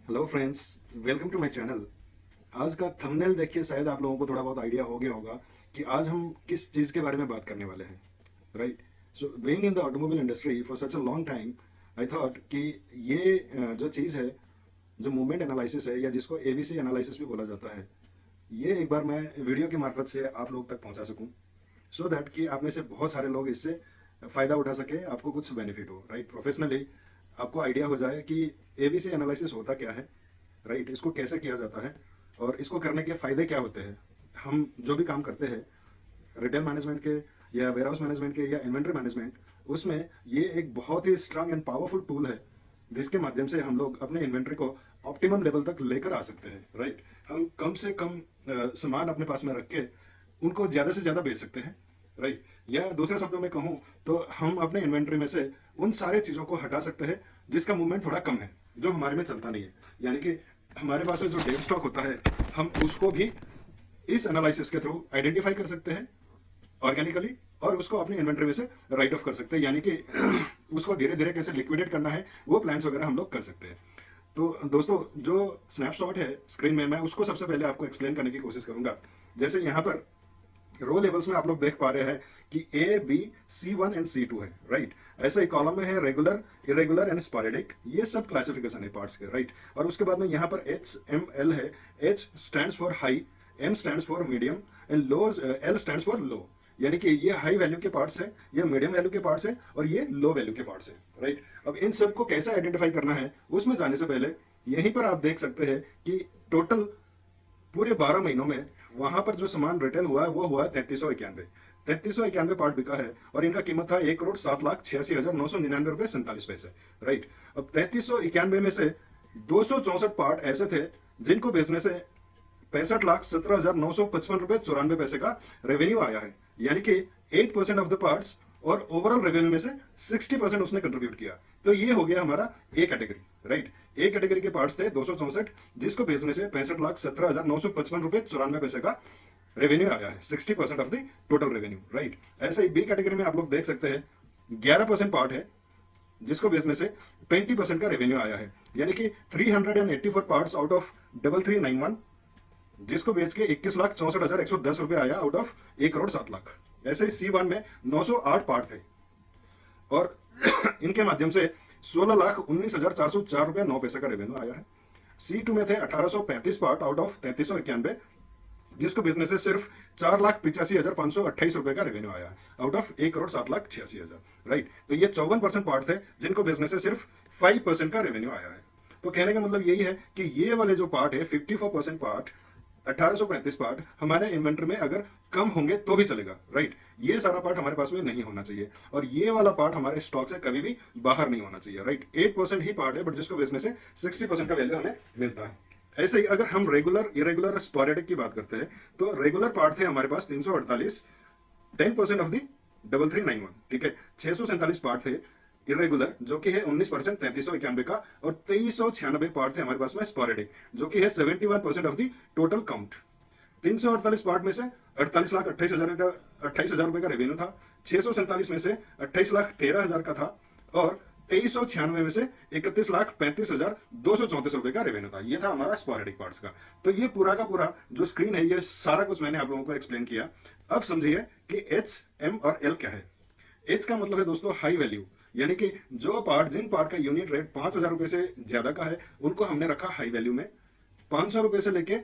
Hello friends, welcome to my channel. आज का thumbnail देख के शायद आप लोगों को थोड़ा बहुत आइडिया हो गया होगा कि आज हम किस चीज़ के बारे में बात करने वाले हैं, right. So being in the automobile industry for such a long time, I thought कि ये जो चीज़ है, जो मूवमेंट एनालिसिस है या जिसको एबीसी एनालिसिस भी बोला जाता है, ये एक बार मैं वीडियो की मार्फत से आप लोग तक पहुंचा सकूं, सो दैट कि आप में से बहुत सारे लोग इससे फ़ायदा उठा सके, आपको कुछ बेनिफिट हो, राइट। प्रोफेशनली आपको आइडिया हो जाए कि एबीसी एनालिसिस होता क्या है, राइट, इसको कैसे किया जाता है और इसको करने के फायदे क्या होते हैं। हम जो भी काम करते हैं रिटेल मैनेजमेंट के या वेयर हाउस मैनेजमेंट के या इन्वेंट्री मैनेजमेंट, उसमें ये एक बहुत ही स्ट्रांग एंड पावरफुल टूल है जिसके माध्यम से हम लोग अपने इन्वेंट्री को ऑप्टिमम लेवल तक लेकर आ सकते हैं, राइट। हम कम से कम सामान अपने पास में रख के उनको ज़्यादा से ज़्यादा बेच सकते हैं, राइट। या दूसरे शब्दों में कहूँ तो हम अपने इन्वेंट्री में से उन सारे चीज़ों को हटा सकते हैं जिसका मूवमेंट थोड़ा कम है, जो हमारे में चलता नहीं है। यानी कि हमारे पास में जो डेड स्टॉक होता है, हम उसको भी इस एनालिसिस के थ्रू आइडेंटिफाई कर सकते हैं ऑर्गेनिकली, और उसको अपनी इन्वेंट्री में से राइट ऑफ कर सकते हैं। यानी कि उसको धीरे धीरे कैसे लिक्विडेट करना है, वो प्लान्स वगैरह हम लोग कर सकते हैं। तो दोस्तों, जो स्नैपशॉट है स्क्रीन में, मैं उसको सबसे पहले आपको एक्सप्लेन करने की कोशिश करूंगा। जैसे यहाँ पर रो लेवल्स में आप लोग देख पा रहे हैं कि A B C1 and C2 है, राइट। ऐसे ही कॉलम में है रेगुलर, इरेगुलर एंड स्पोरेडिक, ये सब क्लासिफिकेशन है पार्ट्स के, राइट। और उसके बाद में यहाँ पर HML है। H stands for high, M stands for medium and low, L stands for low. यानी कि ये हाई वैल्यू के पार्ट्स है, ये मीडियम वैल्यू के पार्ट्स है और ये लो वैल्यू के पार्ट्स है, राइट। अब इन सबको कैसे आइडेंटिफाई करना है उसमें जाने से पहले यहीं पर आप देख सकते हैं कि टोटल पूरे 12 महीनों में वहां पर जो सामान रिटेल हुआ है वो हुआ है 3391 पार्ट बिका है और इनका कीमत था 1,07,86,999 रुपए 47 पैसे, राइट। अब 3391 में से 264 पार्ट ऐसे थे जिनको बेचने से 65,17,955 रुपए 94 पैसे का रेवेन्यू आया है। यानी कि 8% ऑफ द पार्ट्स और ओवरऑल रेवेन्यू में से 60% उसने कंट्रीब्यूट किया। तो ये हो गया हमारा A category, right. A category के पार्ट्स थे 264, जिसको बेचने से 65,17,955 रुपए 94 पैसे का रेवेन्यू आया है, 60% of the total revenue, right. ऐसे ही बी कैटेगरी में आप लोग देख सकते हैं 11% पार्ट है जिसको बेचने से 20% का रेवेन्यू आया है। यानी कि 384 पार्ट्स आउट ऑफ 3391, जिसको बेच के 21,64,110 रुपए आया आउट ऑफ 1,07,00,000। ऐसे ही C1 में 908 पार्ट थे और इनके माध्यम से 16,19,404 रुपए 9 पैसे का रेवेन्यू आया है। C2 में थे 1835 पार्ट आउट ऑफ 3391, जिसको बिजनेस से सिर्फ 4,85,528 रुपए का रेवेन्यू आया आउट ऑफ 1,07,86,000, राइट। तो ये 54% पार्ट थे जिनको बिजनेस से सिर्फ 5% का रेवेन्यू आया है। तो कहने का मतलब यही है कि ये वाले जो पार्ट है 54% पार्ट, 1835 पार्ट हमारे इन्वेंटरी में अगर कम होंगे तो भी चलेगा, राइट। ये सारा पार्ट हमारे पास में नहीं होना चाहिए और ये वाला पार्ट हमारे स्टॉक से कभी भी बाहर नहीं होना चाहिए, राइट। 8% ही पार्ट है बट जिसको बेचने से 60% का वैल्यू हमें मिलता है। ऐसे ही अगर हम रेगुलर, इरेगुलर, स्पोरेडिक की बात करते हैं तो रेगुलर पार्ट थे हमारे पास 348, 10% ऑफ दी 3391, ठीक है। 647 पार्ट थे इरेगुलर, जो कि है 19% 3391 का, और 2396 पार्ट थे हमारे पास में स्पोरेडिक, जो कि है 71% of the total count. 348 part में से 48,28,000 रुपए का रेवेन्यू था, 647 में से 28,13,000 का था और 2396 में से 31,35,234 रुपए का रेवेन्यू था। ये था हमारा स्पोरेडिक पार्ट्स का। तो ये पूरा का पूरा जो स्क्रीन है, ये सारा कुछ मैंने आप लोगों को एक्सप्लेन किया। अब समझिए कि एच, एम और एल क्या है। एच का मतलब है दोस्तों हाई वैल्यू, यानी कि जो पार्ट, जिन पार्ट का यूनिट रेट 5,000 रुपए से ज्यादा का है उनको हमने रखा हाई वैल्यू में। 500 रुपए से लेके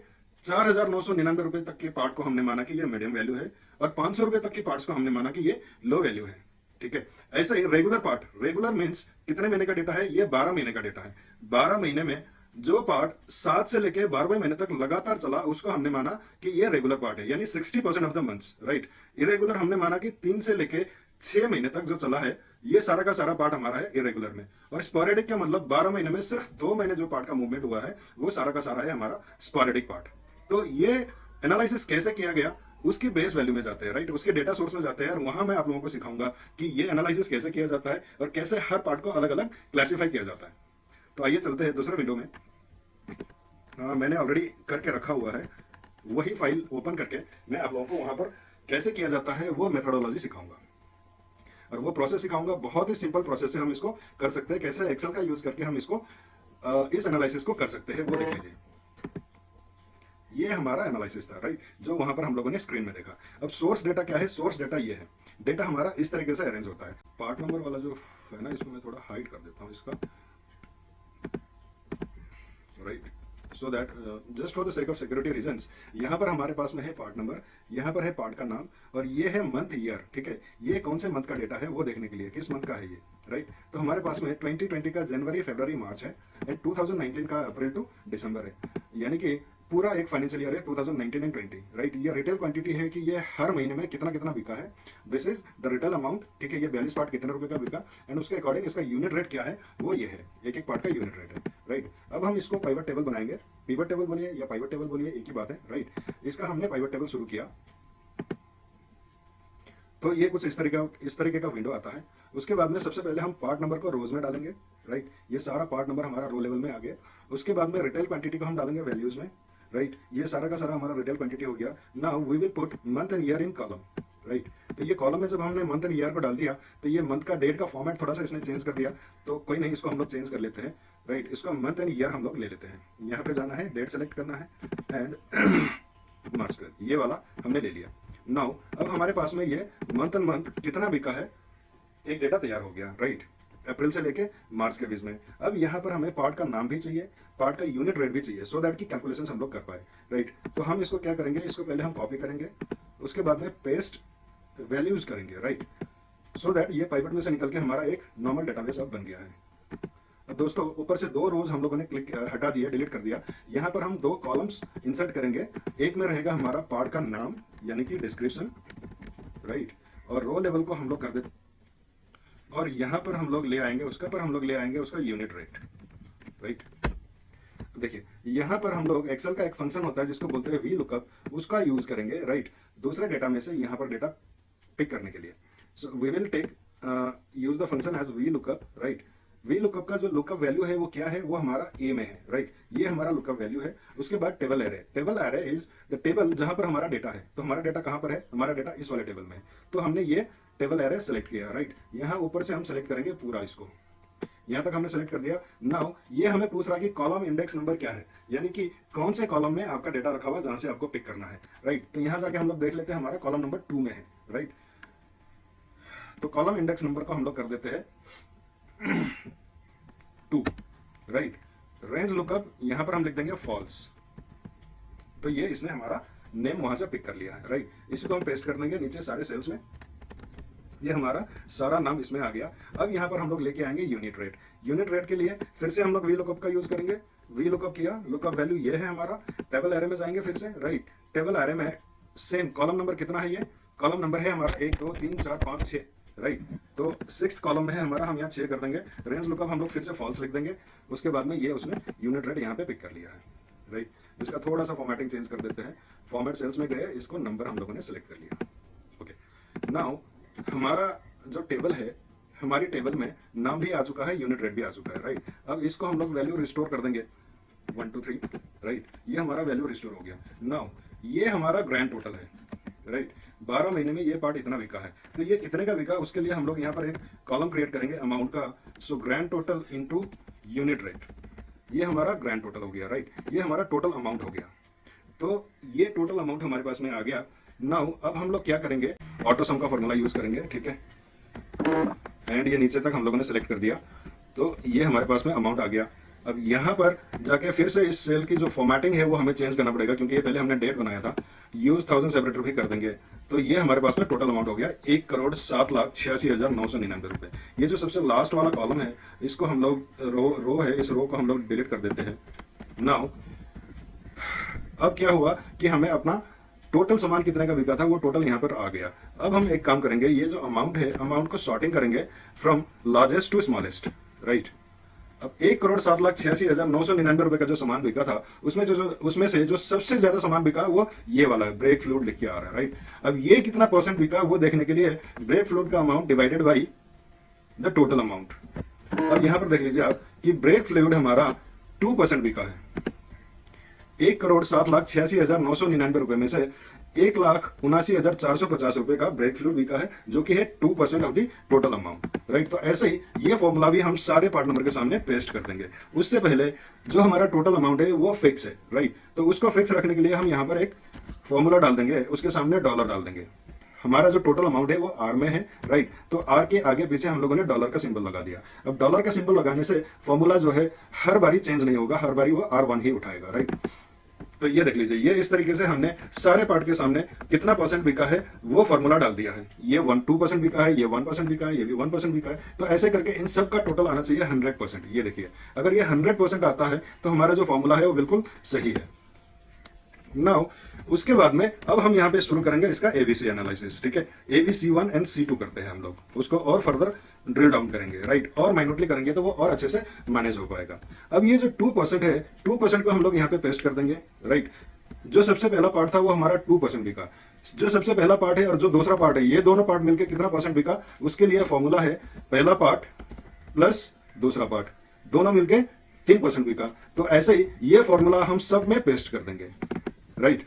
4,999 रुपए तक के पार्ट को हमने माना कि ये मीडियम वैल्यू है और 500 रुपए तक के पार्ट्स को हमने माना कि ये लो वैल्यू है, ठीक है। ऐसे ही रेगुलर पार्ट, रेगुलर मींस कितने महीने का डेटा है, ये 12 महीने का डेटा है। 12 महीने में जो पार्ट 7 से लेके 12वें महीने तक लगातार चला उसको हमने माना कि ये रेगुलर पार्ट है, यानी 60% of the months, right. Irregular हमने माना कि 3 से लेके 6 महीने तक जो चला है, ये सारा का सारा पार्ट हमारा है इरेगुलर में। और स्पोरेडिक का मतलब 12 महीने में सिर्फ 2 महीने जो पार्ट का मूवमेंट हुआ है वो सारा का सारा है हमारा स्पोरेडिक पार्ट। तो ये एनालिसिस कैसे किया गया, उसकी बेस वैल्यू में जाते हैं, राइट, उसके डेटा सोर्स में जाते हैं और वहां मैं आप लोगों को सिखाऊंगा कि ये एनालिसिस कैसे किया जाता है और कैसे हर पार्ट को अलग अलग क्लासिफाई किया जाता है। तो आइए चलते हैं दूसरे विंडो में। मैंने ऑलरेडी करके रखा हुआ है, वही फाइल ओपन करके मैं आप लोगों को वहां पर कैसे किया जाता है वो मेथोडोलॉजी सिखाऊंगा और वो प्रोसेस सिखाऊंगा। बहुत ही सिंपल प्रोसेस से हम इसको कर सकते हैं, कैसे एक्सेल का यूज करके हम इसको इस एनालिसिस को कर सकते हैं, वो देख लीजिए। ये हमारा एनालिसिस था, राइट, जो वहां पर हम लोगों ने स्क्रीन में देखा। अब सोर्स डेटा क्या है? सोर्स डेटा ये है, डेटा हमारा इस तरीके से अरेंज होता है। पार्ट नंबर वाला जो है ना, इसको मैं थोड़ा हाइड कर देता हूँ इसका, right, so that just for the sake of security reasons, यहाँ पर हमारे पास में है पार्ट नंबर, यहाँ पर है पार्ट का नाम, और ये है मंथ ईयर, ठीक है। ये कौन से मंथ का डेटा है वो देखने के लिए, किस मंथ का है ये, राइट। तो हमारे पास में 2020 का जनवरी, फरवरी, मार्च है, एंड 2019 का अप्रैल टू दिसंबर है, यानी कि पूरा एक फाइनेंशियल ईयर है 2019 एंड 20, राइट। ये रिटेल क्वांटिटी है कि ये हर महीने में कितना कितना बिका है, this is the retail amount, ठीक है। ये 42 पार्ट कितने रुपए का बिका, एंड उसके अकॉर्डिंग इसका यूनिट रेट क्या है, वो ये है, एक एक पार्ट का यूनिट रेट है, राइट। अब हम इसको पाइवट टेबल बनाएंगे, पिवट टेबल बोलिए या पाइवट टेबल बोलिए, एक ही बात है, राइट। इसका हमने पाइवट टेबल शुरू किया, तो ये कुछ इस तरीके का विंडो आता है। उसके बाद में सबसे पहले हम पार्ट नंबर को रोज में डालेंगे, राइट। ये सारा पार्ट नंबर हमारा रो लेवल में आ गया। उसके बाद में रिटेल क्वांटिटी को हम डालेंगे वैल्यूज में, राइट। ये सारा का सारा हमारा रिटेल क्वांटिटी हो गया। Now we will put month and year in column, right. तो ये कॉलम में जब हमने मंथ एंड ईयर को डाल दिया, तो ये मंथ का डेट का फॉर्मेट थोड़ा सा इसने चेंज कर दिया, तो कोई नहीं, इसको हम लोग चेंज कर लेते हैं, राइट। इसको मंथ एंड ईयर हम लोग ले लेते हैं। यहाँ पे जाना है, डेट सेलेक्ट करना है, एंड मार्च कर, ये वाला हमने ले लिया। नाउ अब हमारे पास में ये मंथ एंड मंथ कितना बिका है, एक डेटा तैयार हो गया, राइट, अप्रैल से लेके मार्च के बीच में। अब यहाँ पर हमें पार्ट का नाम भी चाहिए, पार्ट का यूनिट रेट भी चाहिए, सो दैट की कैलकुलेशन हम लोग कर पाए, राइट। तो हम इसको क्या करेंगे, इसको पहले हम कॉपी करेंगे, उसके बाद में पेस्ट वैल्यूज करेंगे, राइट, सो दैट ये पाइवट में से निकल के हमारा एक नॉर्मल डेटाबेस अब बन गया है। अब दोस्तों ऊपर से 2 रोज हम लोगों ने क्लिक हटा दिया, डिलीट कर दिया। यहाँ पर हम 2 कॉलम्स इंसर्ट करेंगे, एक में रहेगा हमारा पार्ट का नाम यानी कि डिस्क्रिप्शन, राइट, और रो लेवल को हम लोग कर देते, और यहाँ पर हम लोग ले आएंगे उसका यूनिट रेट, राइट। देखिए यहाँ पर हम लोग एक्सेल का एक फंक्शन होता है जिसको बोलते हैं वी लुकअप, उसका यूज करेंगे, राइट, दूसरे डेटा में से यहाँ पर डेटा पिक करने के लिए। So we will take use the function as V lookup, right. V lookup का जो लुकअप वैल्यू है वो क्या है, वो हमारा ए में है, राइट। ये हमारा लुकअप वैल्यू है। उसके बाद table array is the table जहां पर हमारा डेटा है। तो हमारा डेटा कहां पर है, हमारा डेटा इस वाले टेबल में है, तो हमने ये टेबल एरे सेलेक्ट किया, राइट। यहाँ ऊपर से हम सेलेक्ट करेंगे पूरा, इसको यहाँ तक हमने सेलेक्ट कर दिया। नाउ ये हमें पूछ रहा है कि कॉलम इंडेक्स नंबर क्या है, यानी कि कौन से कॉलम में आपका डेटा रखा हुआ जहां से आपको पिक करना है, राइट। तो यहाँ जाके हम लोग देख लेते हैं, हमारा कॉलम नंबर 2 में है, राइट। तो कॉलम इंडेक्स नंबर को हम लोग कर देते हैं 2, राइट। रेंज लुकअप यहाँ पर हम लिख देंगे फॉल्स, तो ये इसने हमारा नेम वहां से पिक कर लिया है, राइट। इसको हम पेस्ट कर देंगे नीचे सारे सेल्स में, ये हमारा सारा नाम इसमें आ गया। अब यहाँ पर हम लोग लेके आएंगे यूनिट रेट। यूनिट रेट के लिए फिर से हम लोग वी लुकअप का यूज करेंगे। वी लुकअप किया, लुकअप वैल्यू ये है हमारा। टेबल एरे में जाएंगे फिर से, राइट। टेबल एरे में सेम कॉलम नंबर कितना है, ये कॉलम नंबर है हमारा 1 2 3 4 5 6, राइट। तो 6th कॉलम में है हमारा, हम यहाँ 6 कर देंगे। रेंज लुकअप हम लोग फिर से फॉल्स लिख देंगे। उसके बाद में ये उसने यूनिट रेट यहाँ पे पिक कर लिया है, राइट। इसका थोड़ा सा फॉर्मेटिंग चेंज कर देते हैं। फॉर्मेट सेल्स में गए, इसको नंबर हम लोगों ने सिलेक्ट कर लिया, ओके। नाउ हमारा जो टेबल है, हमारी टेबल में नाम भी आ चुका है, यूनिट रेट भी आ चुका है, राइट। अब इसको हम लोग वैल्यू रिस्टोर कर देंगे 1 2 3, राइट। ये हमारा वैल्यू रिस्टोर हो गया। नाउ ये हमारा ग्रैंड टोटल है, राइट। 12 महीने में ये पार्ट इतना बिका है, तो ये कितने का बिका उसके लिए हम लोग यहाँ पर एक कॉलम क्रिएट करेंगे अमाउंट का। सो grand total into unit rate, ये हमारा ग्रैंड टोटल हो गया, राइट। ये हमारा टोटल अमाउंट हो गया। तो ये टोटल अमाउंट हमारे पास में आ गया। नाउ अब हम लोग क्या करेंगे, ऑटो सम का फॉर्मूला यूज करेंगे, ठीक है। एंड ये नीचे तक हम लोगों ने सेलेक्ट कर दिया, तो ये हमारे पास में अमाउंट आ गया। अब यहाँ पर जाके फिर से इस सेल की जो फॉर्मेटिंग है वो हमें चेंज करना पड़ेगा, क्योंकि ये पहले हमने डेट बनाया था। यूज 1000 सेपरेटर भी कर देंगे, तो ये हमारे पास में टोटल अमाउंट हो गया 1,07,86,999 रुपए। ये जो सबसे लास्ट वाला कॉलम है, इसको हम लोग रो है, इस रो को हम लोग डिलीट कर देते हैं। नाउ अब क्या हुआ कि हमें अपना टोटल सामान कितने का बिका था वो टोटल यहाँ पर आ गया। अब हम एक काम करेंगे, ये जो अमाउंट है, अमाउंट को सॉर्टिंग करेंगे from largest to smallest, right. अब 1,07,86,999 रुपए का जो सामान बिका था, उसमें से जो सबसे ज्यादा सामान बिका वो ये वाला ब्रेक फ्लूइड लिख के आ रहा है, राइट। अब ये कितना परसेंट बिका वो देखने के लिए ब्रेक फ्लूइड का amount divided by the total amount. अब यहाँ पर देख लीजिए आप कि ब्रेक फ्लूइड हमारा 2% बिका है। 1,07,86,999 रुपए में से 1,79,450 रुपए का ब्रेक फ्लूइड बिका है, जो कि है 2% of the total amount, right. तो ऐसे ही ये फॉर्मूला भी हम सारे पार्ट नंबर के सामने पेस्ट कर देंगे। उससे पहले जो हमारा टोटल अमाउंट है वो फिक्स है, राइट। तो उसको फिक्स रखने के लिए हम यहाँ पर एक फॉर्मूला डाल देंगे, उसके सामने डॉलर डाल देंगे। हमारा जो टोटल अमाउंट है वो आर में है, राइट। तो आर के आगे पीछे हम लोगों ने डॉलर का सिंबल लगा दिया। अब डॉलर का सिंबल लगाने से फॉर्मूला जो है हर बारी चेंज नहीं होगा, हर बारी वो R1 ही उठाएगा, राइट। तो ये देख लीजिए, ये इस तरीके से हमने सारे पार्ट के सामने कितना परसेंट बिका है वो फॉर्मूला डाल दिया है। ये 2% बिका है, ये 1% बिका है, ये भी 1% बिका है। तो ऐसे करके इन सब का टोटल आना चाहिए 100%। ये देखिए, अगर ये 100% आता है तो हमारा जो फॉर्मूला है वो बिल्कुल सही है। नाउ उसके बाद में अब हम यहाँ पे शुरू करेंगे इसका एबीसी एनालिसिस, ठीक है। ABC1 एंड C2 करते हैं हम लोग, उसको और फर्दर ड्रिल डाउन करेंगे, राइट। और माइन्यूटली करेंगे तो वो और अच्छे से मैनेज हो पाएगा। अब ये जो 2% है, 2% को हम लोग यहाँ पे पेस्ट कर देंगे, राइट। जो सबसे पहला पार्ट था वो हमारा 2% बिका। जो सबसे पहला पार्ट है और जो दूसरा पार्ट है, ये दोनों पार्ट मिलकर कितना परसेंट बिका, उसके लिए फॉर्मूला है पहला पार्ट प्लस दूसरा पार्ट, दोनों मिलके 3% बिका। तो ऐसे ही ये फॉर्मूला हम सब में पेस्ट कर देंगे, राइट।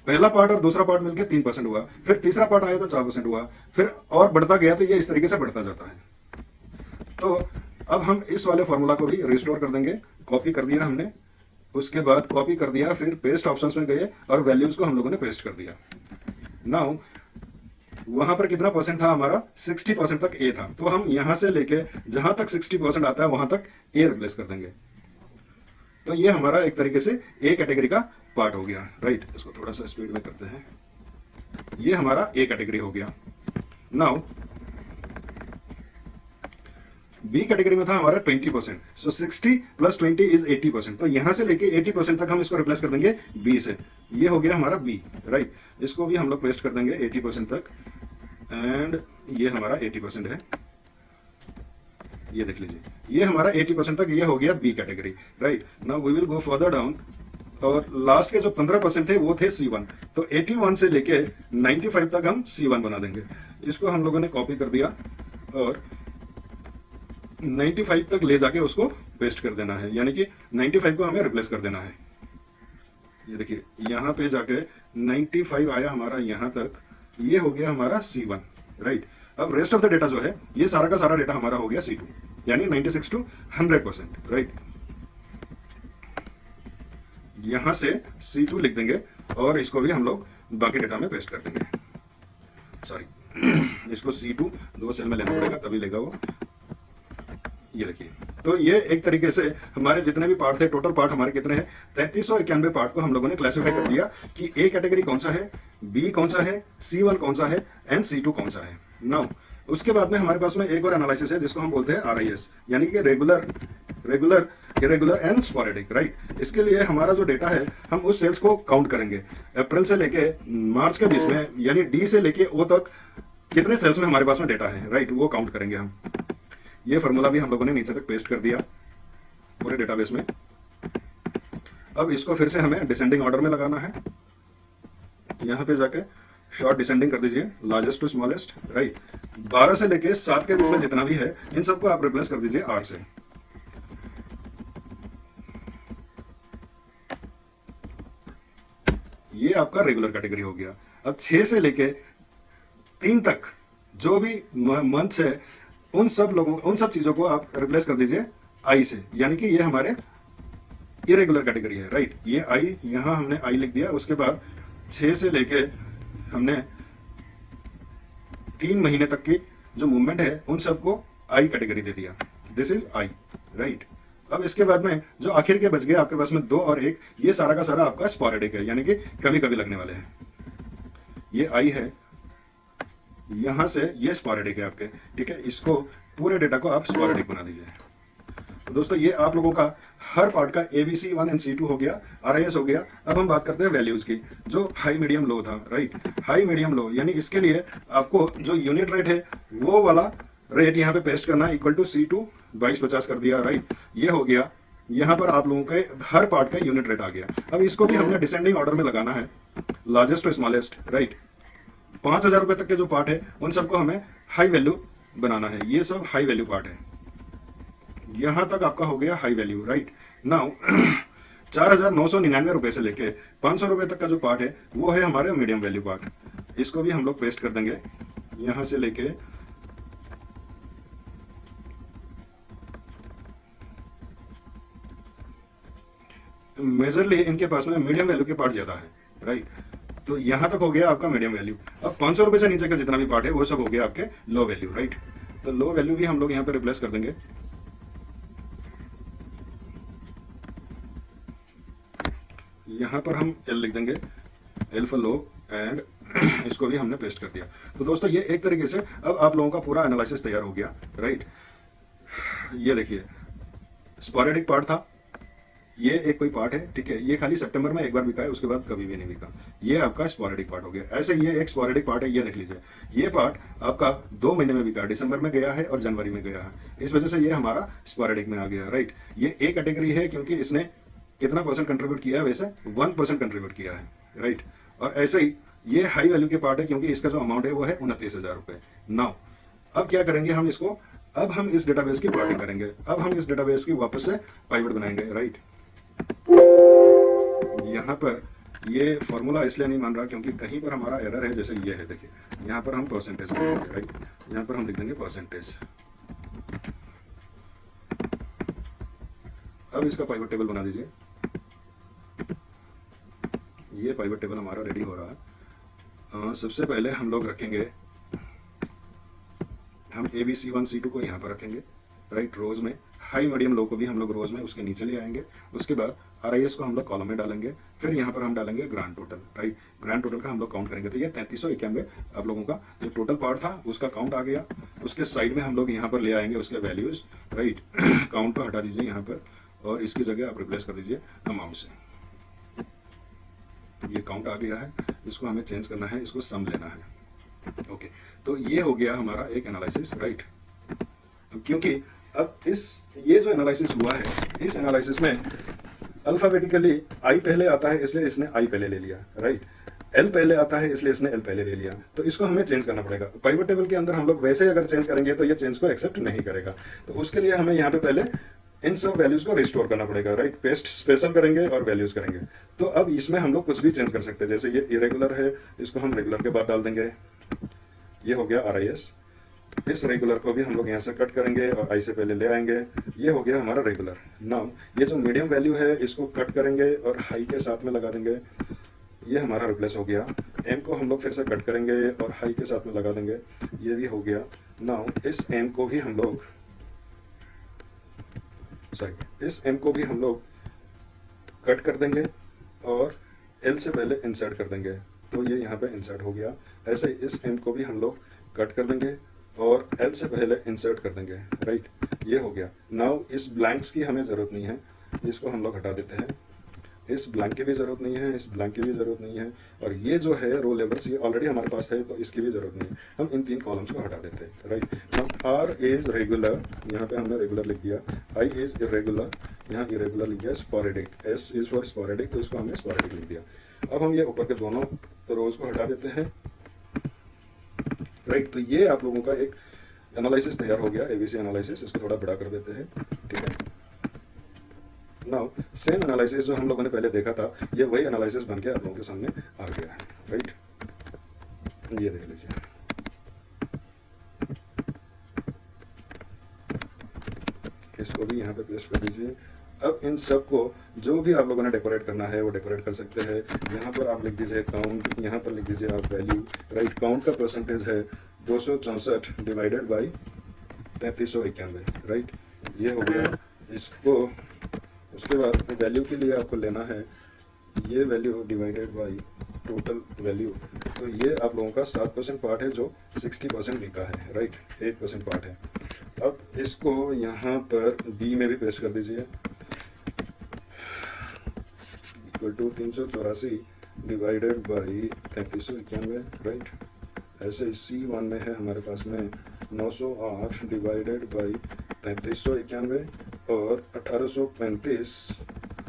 पहला पार्ट और दूसरा पार्ट मिलकर 3% हुआ, फिर तीसरा पार्ट आया तो 4% हुआ, फिर और बढ़ता गया, तो ये इस तरीके से बढ़ता जाता है। तो अब हम इस वाले फॉर्मूला को भी रिस्टोर कर देंगे। कॉपी कर दिया हमने, उसके बाद कॉपी कर दिया, फिर पेस्ट ऑप्शंस में गए और वैल्यूज को हम लोगों ने पेस्ट कर दिया। नाउ वहां पर कितना परसेंट था हमारा, 60% तक ए था। तो हम यहां से लेके जहां तक 60% आता है वहां तक ए रिप्लेस कर देंगे। तो ये हमारा एक तरीके से ए कैटेगरी का पार्ट हो गया, राइट। इसको थोड़ा सा स्पीड में करते हैं। ये हमारा ए कैटेगरी हो गया। नाउ बी कैटेगरी में था हमारा 20%, सो 60 + 20 इज 80%। तो यहां से लेके 80% तक हम इसको रिप्लेस कर देंगे बी से। ये हो गया हमारा बी, राइट। इसको भी हम लोग पेस्ट कर देंगे 80% तक, एंड ये हमारा 80% है। ये देख लीजिए, ये हमारा 80% तक ये हो गया B category, right. Now we will go further down, और लास्ट के जो 15% थे वो थे C1। तो 81 से लेके 95 तक हम C1 बना देंगे। इसको हम लोगों ने कॉपी कर दिया और 95 तक ले जाके उसको पेस्ट कर देना है, यानी कि 95 को हमें रिप्लेस कर देना है। ये देखिए, यहाँ पे जाके 95 आया हमारा यहाँ तक, ये हो गया हमारा C1, राइट। अब रेस्ट ऑफ द डेटा जो है, ये सारा का सारा डेटा हमारा हो गया C2, यानी 96 to 100%, राइट। यहां से C2 लिख देंगे और इसको भी हम लोग बाकी डेटा में पेस्ट कर देंगे। सॉरी, इसको C2 दो सेल में लेना पड़ेगा, तभी लेगा वो। ये देखिए, तो ये एक तरीके से हमारे जितने भी पार्ट थे, टोटल पार्ट हमारे कितने हैं, 3391 पार्ट को हम लोगों ने क्लासिफाई कर दिया कि ए कैटेगरी कौन सा है, बी कौन सा है, C1 कौन सा है, एंड C2 कौन सा है। नाउ उसके बाद में हमारे पास में एक और एनालिसिस है जिसको हम बोलते हैं RIS, यानी कि regular, irregular and sporadic, right. इसके लिए हमारा जो डेटा है, हम उस सेल्स को काउंट करेंगे अप्रैल से लेके मार्च के बीच में, यानी डी से लेके ओ तक कितने सेल्स में हमारे पास में डेटा है, राइट, वो काउंट करेंगे हम। ये फॉर्मूला भी हम लोगों ने नीचे तक पेस्ट कर दिया पूरे डेटाबेस में। अब इसको फिर से हमें डिसेंडिंग ऑर्डर में लगाना है। यहाँ पे जाके शॉर्ट डिसेंडिंग कर दीजिए, लार्जेस्ट टू स्मॉलेस्ट, राइट। 12 से लेके 7 के बीच में जितना भी है, इन सबको आप रिप्लेस कर दीजिए R से। ये आपका रेगुलर कैटेगरी हो गया। अब 6 से लेके 3 तक जो भी मंथ्स है, उन सब चीजों को आप रिप्लेस कर दीजिए I से, यानी कि ये हमारे इरेगुलर कैटेगरी है, राइट। ये I, यहां हमने I लिख दिया। उसके बाद 6 से लेके हमने 3 महीने तक की जो मूवमेंट है, उन सबको I कैटेगरी दे दिया। This is I, right. अब इसके बाद में जो आखिर के बच गए आपके पास में 2 और 1, ये सारा का सारा आपका स्पोरेडिक है, यानी कि कभी कभी लगने वाले हैं। ये I है, यहां से ये स्पोरेडिक है आपके, ठीक है। इसको पूरे डेटा को आप स्पोरेडिक बना दीजिए। तो दोस्तों, ये आप लोगों का हर पार्ट का ABC1 एंड C2 हो गया, RIS हो गया। अब हम बात करते हैं वैल्यूज की, जो हाई मीडियम लो था, राइट। हाई मीडियम लो, यानी इसके लिए आपको जो यूनिट रेट है वो वाला रेट यहाँ पे पेस्ट करना, इक्वल टू C2 2250 कर दिया, राइट। ये हो गया। यहाँ पर आप लोगों के हर पार्ट का यूनिट रेट आ गया। अब इसको भी हमने डिसेंडिंग ऑर्डर में लगाना है, लार्जेस्ट टू स्मॉलेस्ट, राइट। 5000 रुपए तक के जो पार्ट है, उन सबको हमें हाई वैल्यू बनाना है। ये सब हाई वैल्यू पार्ट है। यहां तक आपका हो गया हाई वैल्यू, राइट। नाउ ₹4,999 से लेके ₹500 तक का जो पार्ट है वो है हमारे मीडियम वैल्यू पार्ट। इसको भी हम लोग पेस्ट कर देंगे यहां से लेके मेजरली इनके पास में मीडियम वैल्यू के पार्ट ज्यादा है, राइट। तो यहां तक हो गया आपका मीडियम वैल्यू। अब ₹500 से नीचे का जितना भी पार्ट है वो सब हो गया आपके लो वैल्यू, राइट। तो लो वैल्यू भी हम लोग यहाँ पे रिप्लेस कर देंगे। यहाँ पर हम एल लिख देंगे, एल फॉर लो, एंड इसको भी हमने पेस्ट कर दिया। तो दोस्तों ये एक तरीके से अब आप लोगों का पूरा एनालिसिस तैयार हो गया, राइट। ये देखिए स्पोरेडिक पार्ट था, ये एक कोई पार्ट है, ठीक है। ये खाली सितंबर में एक बार बिका है, उसके बाद कभी भी नहीं बिका। ये आपका स्पोरेडिक पार्ट हो गया। ऐसे ये एक स्पोरेडिक पार्ट है, ये देख लीजिए। ये पार्ट आपका 2 महीने में बिका, दिसंबर में गया है और जनवरी में गया है, इस वजह से ये हमारा स्पोरेडिक में आ गया, राइट। ये एक कैटेगरी है क्योंकि इसने कितना परसेंट कंट्रीब्यूट किया है, वैसे 1% कंट्रीब्यूट किया है, राइट। और ऐसे ही ये हाई वैल्यू के पार्ट है क्योंकि इसका जो अमाउंट है वो है 29,000 रुपए। नाउ अब क्या करेंगे हम इसको, अब हम इस डेटाबेस की प्लॉटिंग करेंगे। अब हम इस डेटाबेस की वापस से पाइवट बनाएंगे, राइट। यहाँ पर ये फॉर्मूला इसलिए नहीं मान रहा क्योंकि कहीं पर हमारा एरर है, जैसे ये है, देखिए यहाँ पर हम परसेंटेज लिखेंगे, राइट। यहाँ पर हम लिख देंगे परसेंटेज। अब इसका पाइवट टेबल बना दीजिए। ये पाइवट टेबल हमारा रेडी हो रहा है। सबसे पहले हम लोग रखेंगे, हम ABC1 C2 को यहाँ पर रखेंगे, राइट, रोज में। हाई मीडियम लो को भी हम लोग रोज में उसके नीचे ले आएंगे। उसके बाद RIS को हम लोग कॉलम में डालेंगे। फिर यहाँ पर हम डालेंगे grand total, right. Grand total का हम लोग काउंट करेंगे। तो ये 3391 आप लोगों का जो टोटल पार्ट था उसका काउंट आ गया। उसके साइड में हम लोग यहाँ पर ले आएंगे उसके वैल्यूज, राइट। काउंट को हटा दीजिए यहाँ पर और इसकी जगह आप रिप्लेस कर दीजिए अमाउंट से। ये काउंट आ गया है, इसको हमें चेंज करना है, इसको सम लेना है, ओके। तो ये हो गया हमारा एक एनालिसिस, राइट। क्योंकि अब ये जो एनालिसिस हुआ है, इस एनालिसिस में अल्फाबेटिकली आई पहले आता है इसलिए इसने आई पहले ले लिया, राइट। एल पहले आता है इसलिए इसने एल पहले ले लिया। तो इसको हमें चेंज करना पड़ेगा। पाइवट टेबल के अंदर हम लोग वैसे अगर चेंज करेंगे तो ये चेंज को एक्सेप्ट नहीं करेगा। तो उसके लिए हमें यहाँ पे पहले इन सब वैल्यूज को रिस्टोर करना पड़ेगा, राइट। पेस्ट स्पेशल करेंगे और वैल्यूज करेंगे। तो अब इसमें हम लोग कुछ भी चेंज कर सकते हैं। जैसे ये इरेगुलर है, इसको हम रेगुलर के बाद डाल देंगे। ये हो गया RIS। इस रेगुलर को भी हम लोग यहाँ से कट करेंगे और आई से पहले ले आएंगे। ये हो गया हमारा रेगुलर। नाउ ये जो मीडियम वैल्यू है इसको कट करेंगे और हाई के साथ में लगा देंगे। ये हमारा रिप्लेस हो गया। एम को हम लोग फिर से कट करेंगे और हाई के साथ में लगा देंगे। ये भी हो गया। नाउ इस एम को भी हम लोग कट कर देंगे और एल से पहले इंसर्ट कर देंगे। तो ये यहाँ पे इंसर्ट हो गया। ऐसे ही इस एम को भी हम लोग कट कर देंगे और एल से पहले इंसर्ट कर देंगे, राइट। ये हो गया। नाउ इस ब्लैंक्स की हमें ज़रूरत नहीं है, इसको हम लोग हटा देते हैं। इस ब्लैंक की भी ज़रूरत नहीं है, इस ब्लैंक की भी ज़रूरत नहीं है। और ये जो है रो लेबल्स, ये ऑलरेडी हमारे पास है तो इसकी भी ज़रूरत नहीं है। हम इन 3 कॉलम्स को हटा देते हैं, right. Now R is regular, यहाँ पे हमने रेगुलर लिख दिया। I इज इरेगुलर, यहाँ इरेगुलर लिख दिया। Sporadic, S is for sporadic, तो इसको हमने स्पोरेडिक लिख दिया। अब हम ये ऊपर के दोनों रोज को हटा देते हैं, राइट। तो ये आप लोगों का एक एनालिसिस तैयार हो गया, ABC एनालिसिस। इसको थोड़ा बड़ा कर देते हैं, ठीक है। नाउ सेम एनालिसिस जो हम लोगों ने पहले देखा था, ये वही एनालिसिस बन के आप लोगों के सामने आ गया है, राइट। ये देख लीजिए। इसको भी यहाँ पे पेस्ट कर दीजिए। अब इन सब को जो भी आप लोगों ने डेकोरेट करना है वो डेकोरेट कर सकते हैं। यहाँ पर आप लिख दीजिए काउंट, यहाँ पर लिख दीजिए आप वैल्यू, राइट। काउंट का परसेंटेज है 264 डिवाइडेड बाई 3391, राइट। ये हो गया। इसको उसके बाद वैल्यू के लिए आपको लेना है ये value divided by total value. तो ये आप लोगों का 7% पार्ट है जो 60% बिका है, राइट। 8% पार्ट है। अब इसको यहाँ पर बी में भी पेस्ट कर दीजिए, equal to 384 divided by 3391, right. ऐसे ही C1 में है हमारे पास में 908 डिवाइडेड बाई 3391 और 1835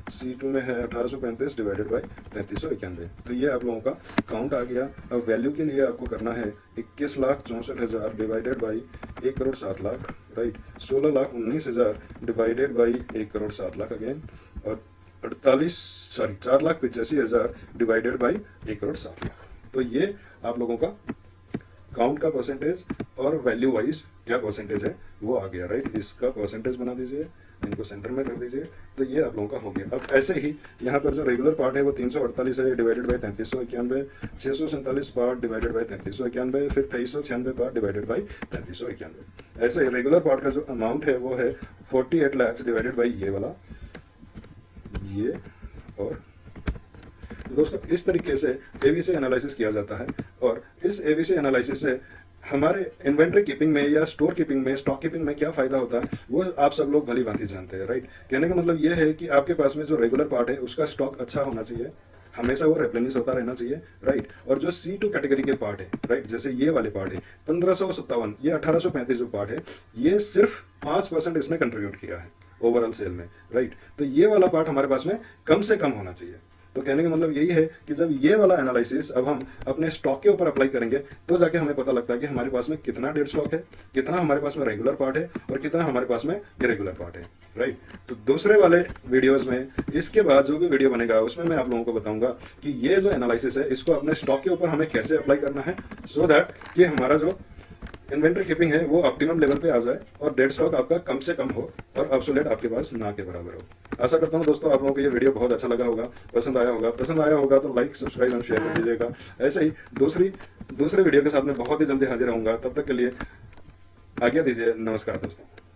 C2 में है 1835 डिवाइडेड बाई 3391। तो ये आप लोगों का काउंट आ गया। अब वैल्यू के लिए आपको करना है 21,64,000 divided by 1,07,00,000, right. 16,19,000 divided by 1,07,00,000 again, और 4,85,000 डिवाइडेड बाई 1,60,00,000। तो ये आप लोगों का काउंट का परसेंटेज और वैल्यू वाइज क्या परसेंटेज है वो आ गया, राइट। इसका परसेंटेज बना दीजिए, इनको सेंटर में कर दीजिए, तो ये आप लोगों का हो गया। अब ऐसे ही यहाँ पर जो रेगुलर पार्ट है वो 348 है divided by 3391, 647 part divided by 3391, फिर 2396 पार्ट डिवाइडेड बाई 3391। ऐसे ही रेगुलर पार्ट का जो अमाउंट है वो है 48 लाख डिवाइडेड बाई ये वाला, ये। और दोस्तों इस तरीके से एबीसी एनालिसिस किया जाता है, और इस एबीसी एनालिसिस से हमारे इन्वेंट्री कीपिंग में या स्टोर कीपिंग में, स्टॉक कीपिंग में क्या फायदा होता है वो आप सब लोग भली भांति जानते हैं, राइट। कहने का मतलब ये है कि आपके पास में जो रेगुलर पार्ट है उसका स्टॉक अच्छा होना चाहिए, हमेशा वो रिप्लेनिश होता रहना चाहिए, राइट। और जो C2 कैटेगरी के पार्ट है, राइट, जैसे ये वाले पार्ट है 1557, ये 1835 जो पार्ट है, ये सिर्फ 5% इसने कंट्रीब्यूट किया है ओवरऑल सेल में, राइट। तो ये वाला पार्ट हमारे पास में कम से कम होना चाहिए। तो कहने का मतलब यही है कि जब ये वाला एनालिसिस अब हम अपने स्टॉक के ऊपर अप्लाई करेंगे तो जाके हमें पता लगता है कि हमारे पास में कितना डेड स्टॉक है, कितना हमारे पास में रेगुलर पार्ट है और कितना हमारे पास में इरेगुलर पार्ट है, राइट। तो दूसरे वाले वीडियोस में, इसके बाद जो भी वीडियो बनेगा उसमें मैं आप लोगों को बताऊंगा कि ये जो एनालिसिस है इसको अपने स्टॉक के ऊपर हमें कैसे अप्लाई करना है, सो दैट कि हमारा जो इन्वेंट्री कीपिंग है वो ऑप्टिमम लेवल पे आ जाए और डेड स्टॉक आपका कम से कम हो और ऑब्सोलेट आपके पास ना के बराबर हो। आशा करता हूँ दोस्तों आप लोगों को ये वीडियो बहुत अच्छा लगा होगा, पसंद आया होगा तो लाइक, सब्सक्राइब एंड शेयर कर दीजिएगा। ऐसे ही दूसरे वीडियो के साथ में बहुत ही जल्दी हाजिर रहूंगा, तब तक के लिए आज्ञा दीजिए। नमस्कार दोस्तों।